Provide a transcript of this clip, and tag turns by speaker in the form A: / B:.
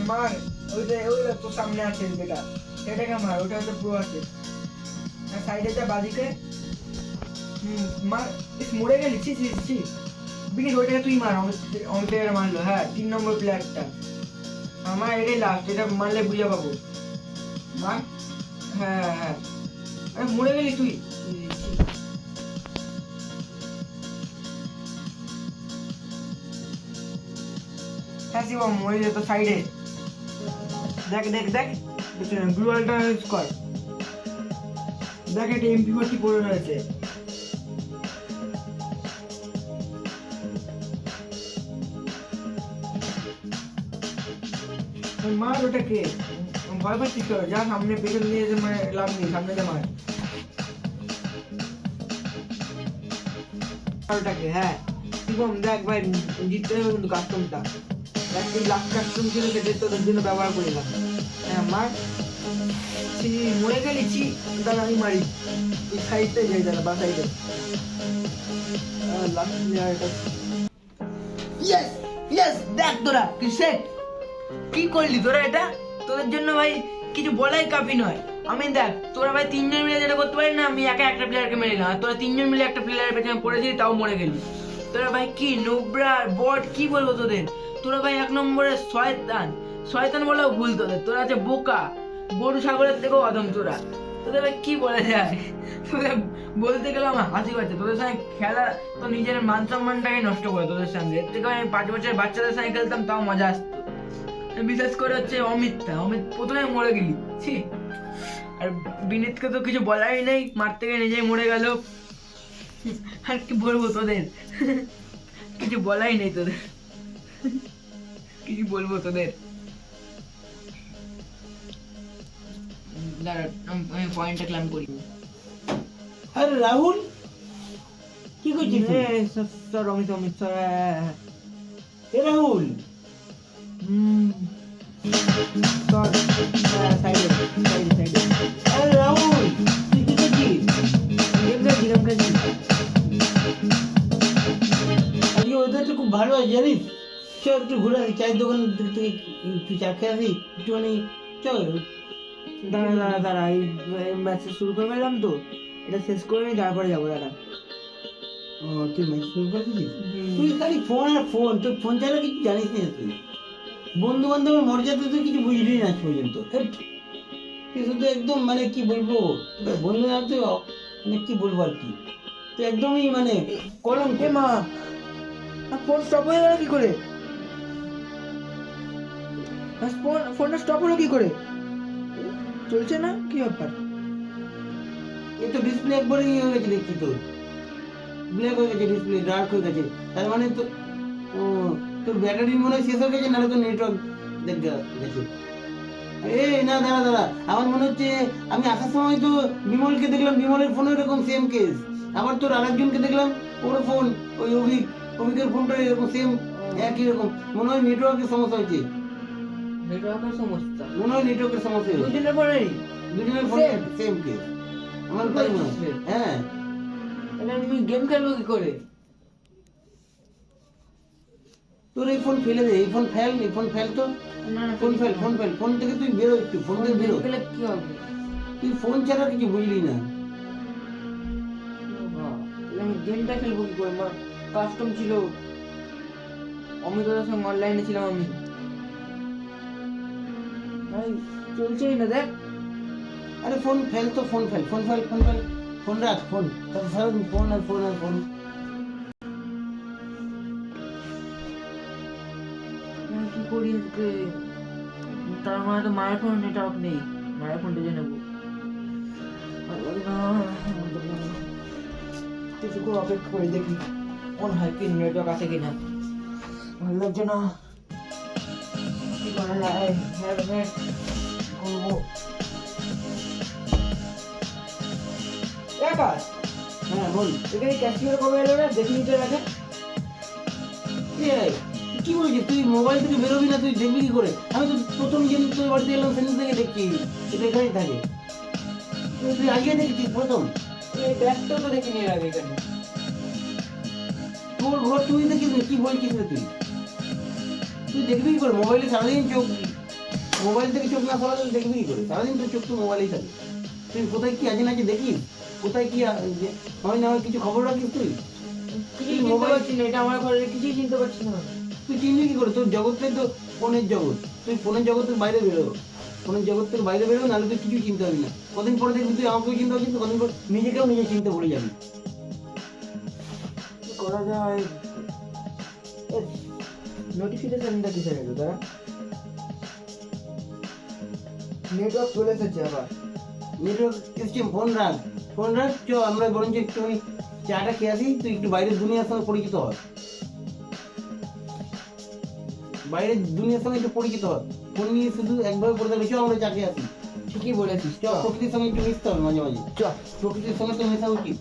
A: মার ওইটা তোর সামনে আছে বেটা, সেটাকে মার, ওটা হচ্ছে প্রো আছে। সাইডে যা বাদিকে মার, মরে গেলি, ছি ছি ছি বিনি, ওইটাকে তুই মার, অমিত মারলো। হ্যাঁ 3 নম্বর প্লেয়ারটা আমার, এটাই লাস্ট, এটা মারলে বুঝে পাবো। মার, হ্যাঁ হ্যাঁ, আরে মরে গেলি তুই। হ্যাঁ শিবম, ওই যে তো সাইডে দেখ দেখ দেখ, ব্লু ওয়ালটা ইউজ কর, দেখ এটা MP40 পড়ে রয়েছে। মার ওটাকে, ভয় পাচ্ছিস তো, যা সামনে, পেছন দিয়ে মানে লাভ নেই, সামনে যা মার ওটাকে। হ্যাঁ শিবম দেখ ভাই, জিততে হবে কিন্তু কাস্টমটা, দেখ তুই লাস্ট কাস্টম ছিল সেটা তোদের জন্য ব্যবহার করিলাম। হ্যাঁ মার, ছি মরে গেলি, ছি দাঁড়া আমি মারি, তুই সাইডে যাই, দাঁড়া বা সাইডে লাস্ট প্লেয়ারটা। ইয়েস ইয়েস, দেখ তোরা তুই সেট কি করলি তোরা, এটা তোদের জন্য ভাই কিছু বলাই কাফি নয়। আমি দেখ তোরা ভাই 3 জন মিলে যেটা করতে পারি না, আমি একা একটা প্লেয়ারকে মেরে নিলাম, আর তোরা 3 জন মিলে একটা প্লেয়ারের পেছনে পড়েছিলি, তাও মরে গেলি। তোরা ভাই কি নোবরা বট, কি বলবো তোদের, তোরা ভাই 1 নম্বরে শয়তান, শয়তান বলেও ভুল তোদের, তোরা আছে বোকা, গরু ছাগলের থেকেও অদম তোরা, তোদের ভাই কি বলা যায়, তোদের বলতে গেলে আমার হাসি পাচ্ছে, তোদের সঙ্গে খেলা তো নিজের মান সম্মানটাকে নষ্ট করে তোদের সঙ্গে, এর থেকে আমি 5 বছরের বাচ্চাদের সঙ্গে খেলতাম তাও মজা আসতো। বিশেষ করে হচ্ছে অমিত প্রথমে মরে গেলি, ছি। আর বিনীতকে তো কিছু বলারই নেই, মারতে গিয়ে নিজেই মরে গেল, আর কি বলবো তোদের, কিছু বলাই নেই তোদের, কিছু বলবো তোদের। দাঁড়া আমি পয়েন্টটা ক্লাইম করি।
B: আরে রাহুল, কি করছিস তুই?
A: স্যার অমিত স্যার,
B: এ রাহুল,
A: সাইডে সাইডে সাইডে,
B: আরে রাহুল তুই কি করছিস?
A: গেম খেলছি।
B: আজকে ওদের তো খুব ভালো আছে জানিস, চল একটু ঘুরে আসি, চায়ের দোকান থেকে একটু চা খেয়ে আসি একটুখানি, চল।
A: দাঁড়া এই ম্যাচটা শুরু করে ফেললাম তো, এটা শেষ করে নি তারপরে যাবো, দাঁড়া।
B: ও তুই ম্যাচ শুরু করে দিছিস? তুই খালি ফোন আর ফোন, তোর ফোন ছাড়া কিছু জানিস না তুই, বন্ধু বান্ধবের মর্যাদা তুই কিছু বুঝলি না আজ পর্যন্ত। তুই শুধু একদম মানে কি বলবো, বন্ধু না তুই মানে কি বলবো আর কি, তুই একদমই মানে কলম।
A: এ মা, ফোন স্টপ হয়ে গেল কি করে, ফোনটা স্টপ হলো কি করে, চলছে না, কি ব্যাপার?
B: এই তো ডিসপ্লে একবারে ইয়ে হয়ে গেছে দেখছি, তোর ব্ল্যাক হয়ে গেছে, ডিসপ্লে ডার্ক হয়ে গেছে, তার মানে তো ও তোর ব্যাটারি মনে হয় শেষ হয়ে গেছে, নাহলে তোর নেটওয়ার্ক দেখ গেছে। এই না দাঁড়া দাঁড়া, আমার মনে হচ্ছে আমি আসার সময় তো বিমলকে দেখলাম, বিমলের ফোনে এরকম সেম কেস, আবার তোর আরেকজনকে দেখলাম ওর ফোন, ওই অভিকের ফোনটা এরকম সেম একই রকম, মনে হয় নেটওয়ার্কের সমস্যা হয়েছে,
A: নেটওয়ার্কের সমস্যা,
B: মনে হয় নেটওয়ার্কের সমস্যা হয়েছে,
A: দুজনের ফোনেই
B: দুজনের ফোনে সেম কেস, আমার তাই মনে হয়। হ্যাঁ
A: তাহলে আমি গেম খেলবো কি করে?
B: তোর এই ফোন ফেলে দে, এই ফোন ফেল, এই ফোন ফেল তো,
A: না
B: phone fail, phone fail, phone থেকে তুই বেরো একটু, ফোন থেকে বেরো,
A: খেলে কি হবে?
B: তুই ফোন ছাড়া কিছু বুঝলি না।
A: তাহলে আমি গেমটা খেলবো কি করে? আমার কাস্টম ছিল, অমিতদার সঙ্গে অনলাইনে ছিলাম আমি, ভাই চলছেই না দেখ।
B: আরে ফোন ফেল তো, phone fail, phone fail, phone fail, phone রাখ, ফোন তারপর সারাদিন ফোন আর ফোন আর ফোন।
A: আমি কি করি আজকে? তার মানে তো মায়ের ফোন নেটওয়ার্ক নেই, মায়ের ফোনটা যে নেবো, কিছুক্ষণ অপেক্ষা করে দেখি কোন হয়, কি নেটওয়ার্ক আছে কিনা, ভালো লাগছে না, কি করা যায়, করবো। আকাশ,
B: হ্যাঁ বল,
A: এখানে ক্যাশিয়ার কবে এলো না দেখিনি তো আগে।
B: কি বলছিস তুই? মোবাইল থেকে বেরোবি না, তুই দেখবি কি করে? আমি তো প্রথম যেদিন তোর বাড়িতে এলাম সেদিন থেকে দেখছি এটা এখানেই থাকে, তুই আজকে দেখছিস প্রথম?
A: এই ব্যাগটাও তো দেখিনি এর আগে এখানে।
B: তোর ঘর তুই দেখিস না, কি বলছিস রে তুই? তুই দেখবি কি করে? মোবাইলে সারাদিন চোখ মোবাইল থেকে চোখ না সরালে দেখবি কি করে? সারাদিন তো চোখ তো মোবাইলেই থাকে। তুই কোথায় কি আছে না আছে দেখিস? কোথায় কি হয় না হয় কিছু খবর রাখিস তুই?
A: কিছুই চিনতে পারছি না, এটা আমার ঘরে কিছুই চিনতে পারছি না।
B: তুই চিনবি কি করে? তোর জগৎটাই তো ফোনের জগৎ। তুই ফোনের জগতের বাইরে বেরো, ফোনের জগৎ থেকে বাইরে বেরো, নাহলে তুই কিছু চিনতে পারবি না। কদিন পরে দেখবি তুই আমাকেও চিনতে পারছিস, কদিন পর নিজেকেও নিজে চিনতে ভুলে যাবি।
A: কি করা যায়? নোটিফিকেশনটা কিসের এলো দাঁড়া? নেটওয়ার্ক চলে এসেছে আবার।
B: নেটওয়ার্ক সিস্টেম, ফোন রাখ, চ আমরা বরঞ্চ একটু চাটা খেয়ে আসি, তুই একটু বাইরের দুনিয়ার সঙ্গে পরিচিত হ, বাইরের দুনিয়ার সঙ্গে একটু পরিচিত হ। ফোন নিয়ে শুধু একভাবে পড়ে থাকলে চ আমরা চা খেয়ে আসি।
A: ঠিকই বলেছিস,
B: চ প্রকৃতির সঙ্গে একটু মিশতে হবে মাঝে মাঝে,
A: চ।
B: প্রকৃতির সঙ্গে তো মেশা উচিত।